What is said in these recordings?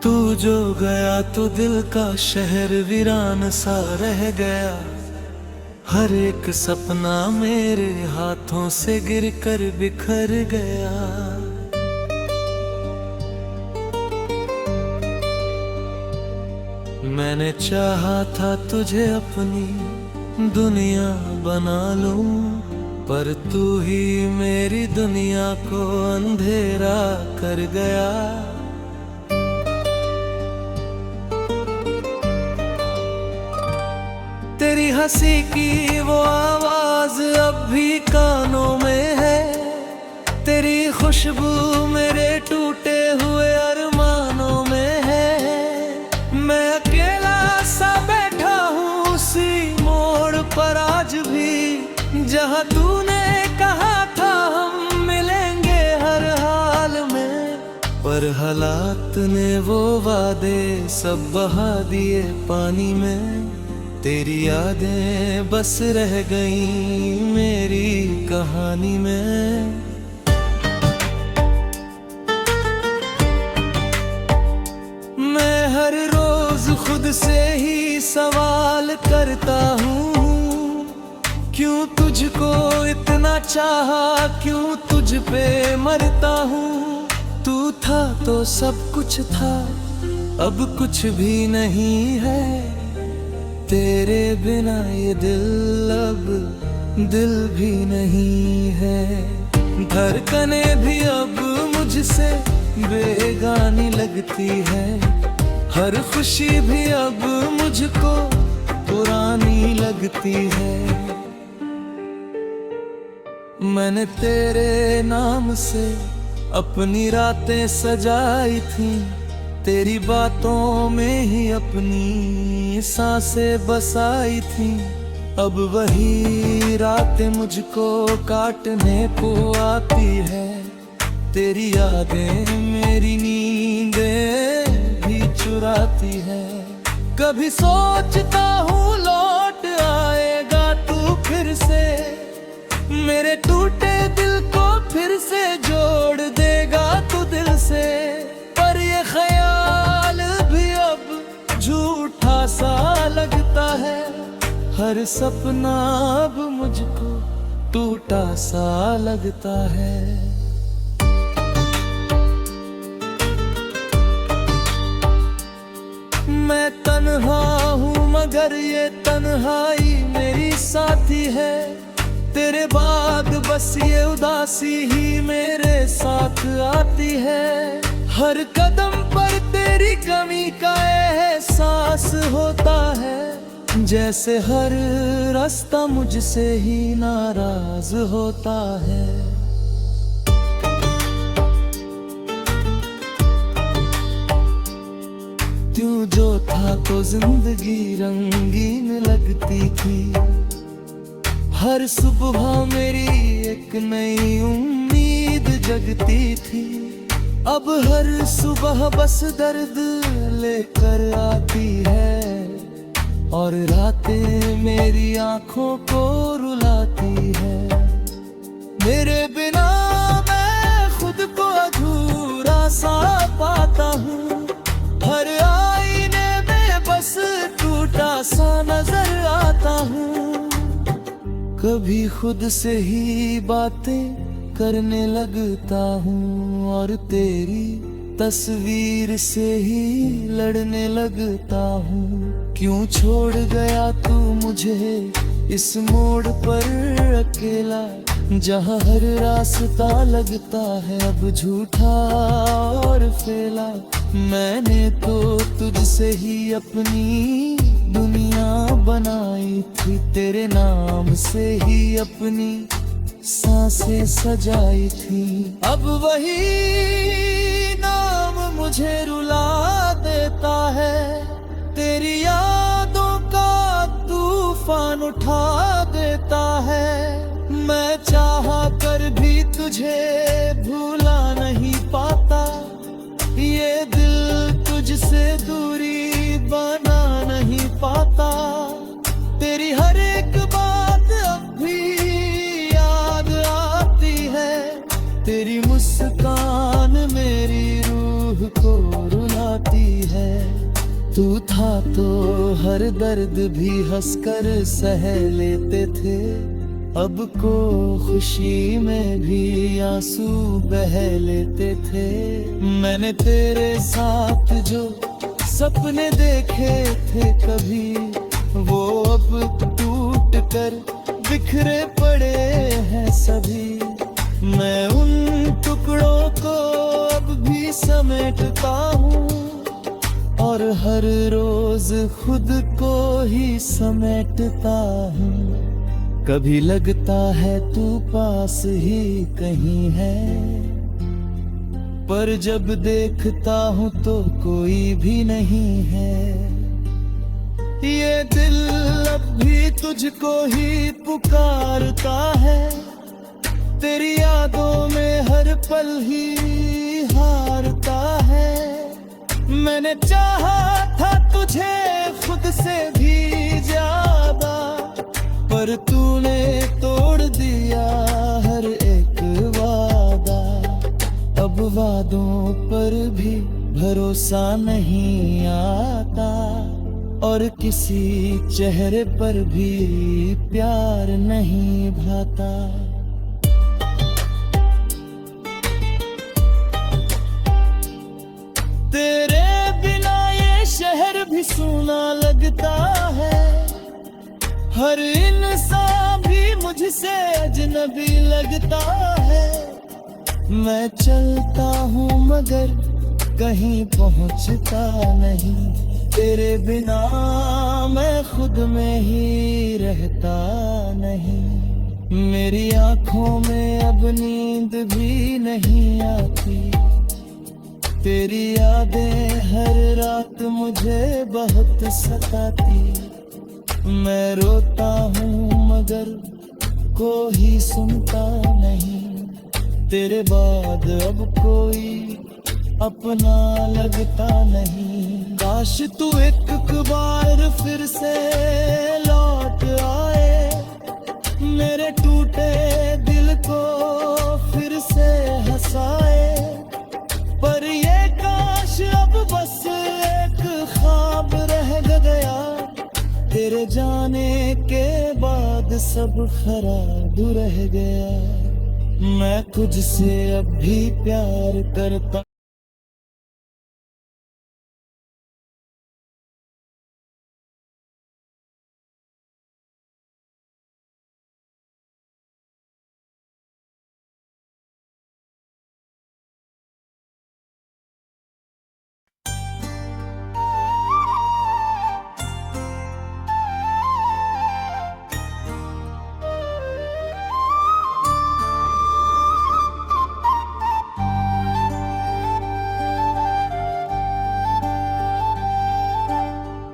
तू जो गया तो दिल का शहर वीरान सा रह गया। हर एक सपना मेरे हाथों से गिर कर बिखर गया। मैंने चाहा था तुझे अपनी दुनिया बना लूं, पर तू ही मेरी दुनिया को अंधेरा कर गया। तेरी हंसी की वो आवाज अब भी कानों में है, तेरी खुशबू मेरे टूटे हुए अरमानों में है। मैं अकेला सा बैठा हूँ उसी मोड़ पर आज भी, जहाँ तूने कहा था हम मिलेंगे हर हाल में। पर हालात ने वो वादे सब बहा दिए पानी में। तेरी यादें बस रह गई मेरी कहानी में। मैं हर रोज खुद से ही सवाल करता हूँ, क्यों तुझको इतना चाहा, क्यों तुझ पे मरता हूँ। तू था तो सब कुछ था, अब कुछ भी नहीं है। तेरे बिना ये दिल अब दिल भी नहीं है। धड़कने भी अब मुझसे बेगानी लगती है। हर खुशी भी अब मुझको पुरानी लगती है। मैंने तेरे नाम से अपनी रातें सजाई थी, तेरी बातों में ही अपनी सांसें बसाई थी। अब वही रातें मुझको काटने को आती है। तेरी यादें मेरी नींदें भी चुराती है। कभी सोचता हूँ लौट आएगा तू फिर से, मेरे टूटे दिल को फिर से जोड़ देगा तू दिल से। पर ये ख्याल भी अब झूठा सा लगता है। हर सपना अब मुझको टूटा सा लगता है। मैं तन्हा हूँ मगर ये तन्हाई मेरी साथी है। तेरे बाद बस ये उदासी ही मेरे साथ आती है। हर कदम पर तेरी कमी का एहसास होता है, जैसे हर रास्ता मुझसे ही नाराज होता है। तू जो था तो जिंदगी रंगीन लगती थी। हर सुबह मेरी एक नई उम्मीद जगती थी। अब हर सुबह बस दर्द लेकर आती है, और रातें मेरी आंखों को रुलाती है। मेरे बिना मैं खुद को अधूरा सा पाता हूँ। हर आईने में बस टूटा सा नजर आता हूँ। कभी खुद से ही बातें करने लगता हूँ, और तेरी तस्वीर से ही लड़ने लगता हूँ। क्यों छोड़ गया तू मुझे इस मोड़ पर अकेला, जहाँ हर रास्ता लगता है अब झूठा और फैला। मैंने तो तुझसे ही अपनी दुनिया बनाई थी, तेरे नाम से ही अपनी सांसें सजाई थी। अब वही नाम मुझे रुला देता है। तेरी यादों का तूफान उठा देता है। मैं चाहा कर भी तुझे भूला नहीं पाता। ये दिल तुझसे दूरी बना नहीं पाता। तेरी हर एक बात अब भी याद आती है। तेरी मुस्कान मेरी रूह को रुलाती है। तू था तो हर दर्द भी हंसकर सह लेते थे, अब को खुशी में भी आंसू बह लेते थे। मैंने तेरे साथ जो सपने देखे थे कभी, वो अब टूट कर बिखरे पड़े हैं सभी। मैं उन टुकड़ों को अब भी समेटता हूँ, और हर रोज खुद को ही समेटता हूँ। कभी लगता है तू पास ही कहीं है, पर जब देखता हूँ तो कोई भी नहीं है। ये दिल अब भी तुझको ही पुकारता है, तेरी यादों में हर पल ही हारता है। मैंने चाहा था तुझे खुद से भी ज्यादा, पर तूने तोड़ दिया हर एक वादा। अब वादों पर भी भरोसा नहीं आता, और किसी चेहरे पर भी प्यार नहीं भाता। तेरे बिना ये शहर भी सूना लगता है, हर इंसान भी मुझसे अजनबी लगता है। मैं चलता हूँ मगर कहीं पहुँचता नहीं, तेरे बिना मैं खुद में ही रहता नहीं। मेरी आँखों में अब नींद भी नहीं आती, तेरी यादें हर रात मुझे बहुत सताती। मैं रोता हूँ मगर कोई सुनता नहीं, तेरे बाद अब कोई अपना लगता नहीं। काश तू एक बार फिर से लौट आए, मेरे टूटे दिल को फिर से हंसाए। पर ये काश अब बस एक ख्वाब रह गया, तेरे जाने के बाद सब खराब रह गया। मैं तुझसे अब भी प्यार करता।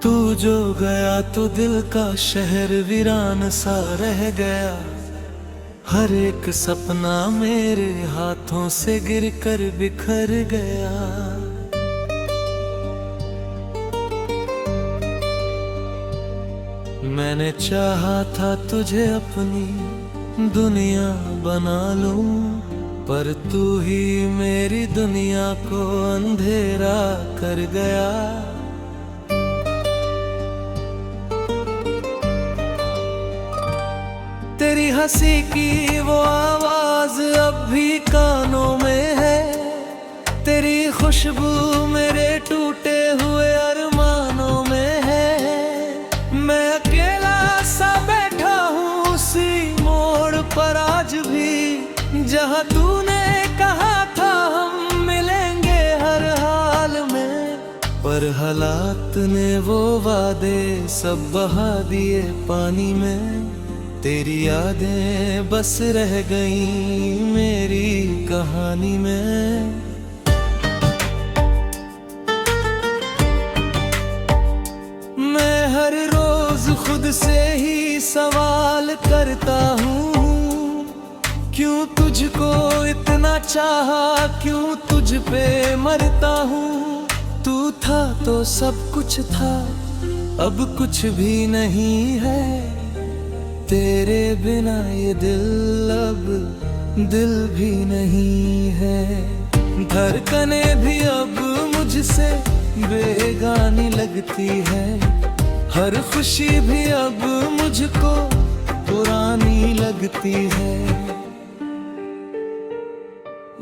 तू जो गया तो दिल का शहर वीरान सा रह गया, हर एक सपना मेरे हाथों से गिरकर बिखर गया। मैंने चाहा था तुझे अपनी दुनिया बना लूं, पर तू ही मेरी दुनिया को अंधेरा कर गया। तेरी हंसी की वो आवाज अब भी कानों में है, तेरी खुशबू मेरे टूटे हुए अरमानों में है। मैं अकेला सा बैठा हूँ उसी मोड़ पर आज भी, जहाँ तूने कहा था हम मिलेंगे हर हाल में। पर हालात ने वो वादे सब बहा दिए पानी में, तेरी यादें बस रह गई मेरी कहानी में। मैं हर रोज खुद से ही सवाल करता हूँ, क्यों तुझको इतना चाहा, क्यों तुझ पे मरता हूँ। तू था तो सब कुछ था, अब कुछ भी नहीं है। तेरे बिना ये दिल अब दिल भी नहीं है। धड़कने भी अब मुझसे बेगानी लगती है। हर खुशी भी अब मुझको पुरानी लगती है।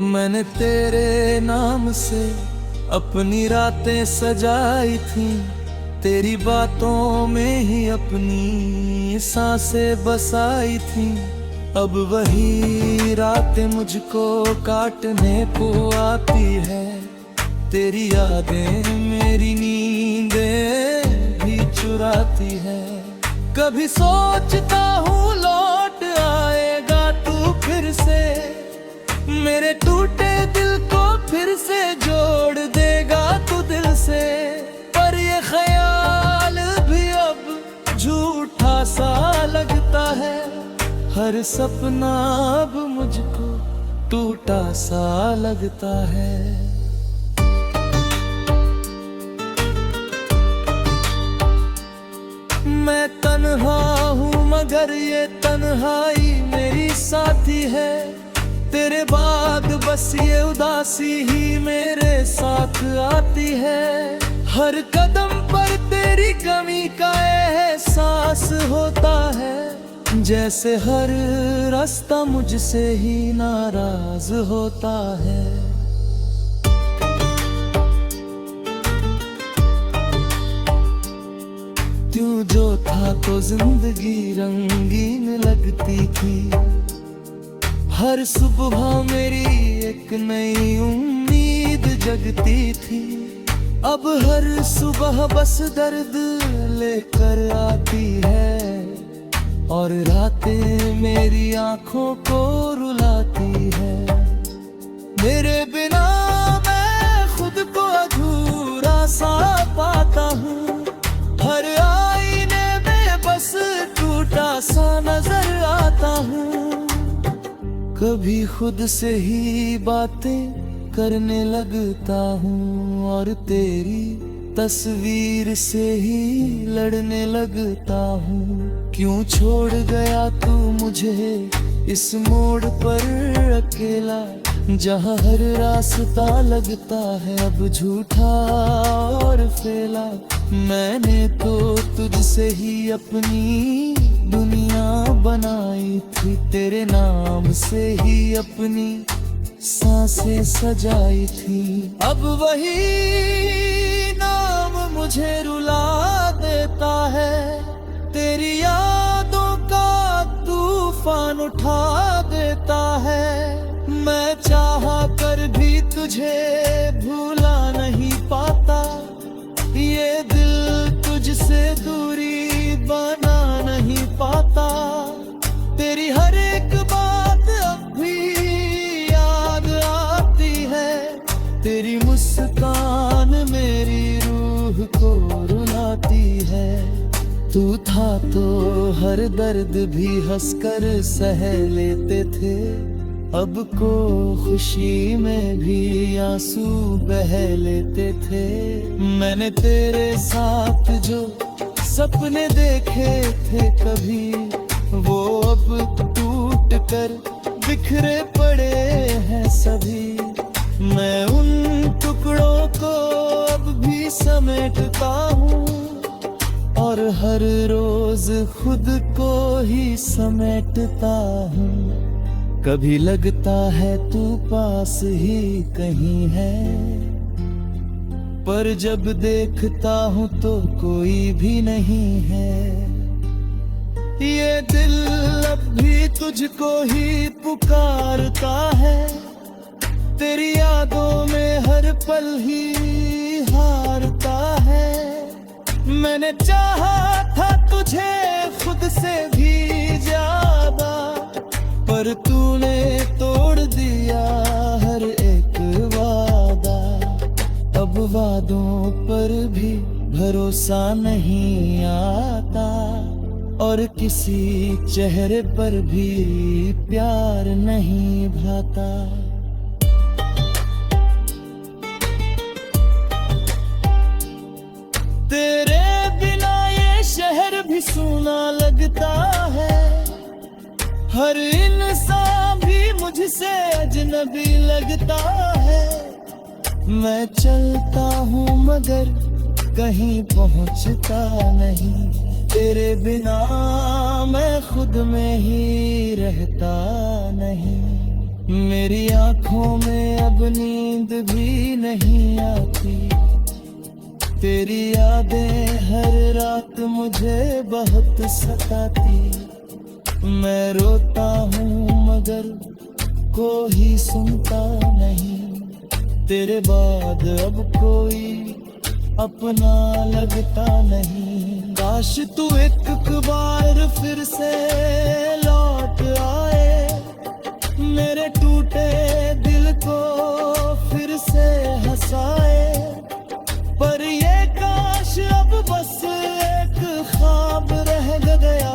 मैंने तेरे नाम से अपनी रातें सजाई थी, तेरी बातों में ही अपनी सांसें बसाई थी। अब वही रातें मुझको काटने को आती है, तेरी यादें मेरी नींदें भी चुराती है। कभी सोचता हूँ लौट आएगा तू फिर से, मेरे टूटे दिल को फिर से जोड़ देगा तू दिल से। पर ये ख्याल भी अब झूठा सा लगता है, हर सपना अब मुझको टूटा सा लगता है। मैं तन्हा हूँ मगर ये तन्हाई मेरी साथी है, तेरे बाद बस ये उदासी ही मेरे साथ आती है। हर कदम पर तेरी कमी का एहसास होता है, जैसे हर रास्ता मुझसे ही नाराज होता है। तू जो था तो जिंदगी रंगीन लगती थी, हर सुबह मेरी एक नई उम्मीद जगती थी। अब हर सुबह बस दर्द लेकर आती है, और रातें मेरी आंखों को रुलाती है। मेरे बिना मैं खुद को अधूरा सा पाता हूँ, हर आईने में बस टूटा सा नजर आता हूँ। कभी खुद से ही बातें करने लगता हूँ, और तेरी तस्वीर से ही लड़ने लगता हूँ। क्यों छोड़ गया तू मुझे इस मोड़ पर अकेला, जहाँ हर रास्ता लगता है अब झूठा और फैला। मैंने तो तुझसे ही अपनी दुनिया बनाई थी, तेरे नाम से ही अपनी सांसें सजाई थी। अब वही नाम मुझे रुला देता है, तेरी यादों का तूफान उठा देता है। मैं चाहा कर भी तुझे भूला नहीं पाता, ये दिल तुझसे दूरी बना नहीं पाता। तेरी हर एक बात अब भी याद आती है, तेरी मुस्कान मेरी रूह को रुलाती है। तू था तो हर दर्द भी हंसकर सह लेते थे, अब को खुशी में भी आंसू बह लेते थे। मैंने तेरे साथ जो सपने देखे थे कभी, वो अब टूट कर बिखरे पड़े हैं सभी। मैं उन टुकड़ों को अब भी समेटता हूँ, और हर रोज खुद को ही समेटता हूँ। कभी लगता है तू पास ही कहीं है, पर जब देखता हूँ तो कोई भी नहीं है। ये दिल अब भी तुझको ही पुकारता है, तेरी यादों में हर पल ही हारता है। मैंने चाहा था तुझे खुद से भी ज्यादा, पर तूने तोड़ दिया हर एक वादा। अब वादों पर भी भरोसा नहीं आता, और किसी चेहरे पर भी प्यार नहीं भाता। तेरे बिना ये शहर भी सूना लगता है, हर इंसान भी मुझसे अजनबी लगता है। मैं चलता हूँ मगर कहीं पहुँचता नहीं, तेरे बिना मैं खुद में ही रहता नहीं। मेरी आंखों में अब नींद भी नहीं आती, तेरी यादें हर रात मुझे बहुत सताती। मैं रोता हूँ मगर कोई सुनता नहीं, तेरे बाद अब कोई अपना लगता नहीं। काश तू एक बार फिर से लौट आए, मेरे टूटे दिल को फिर से हंसाए। पर ये काश अब बस एक ख्वाब रह गया,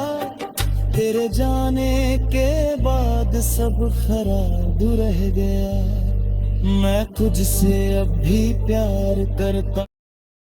तेरे जाने के बाद सब खराब रह गया। मैं तुझसे अब भी प्यार करता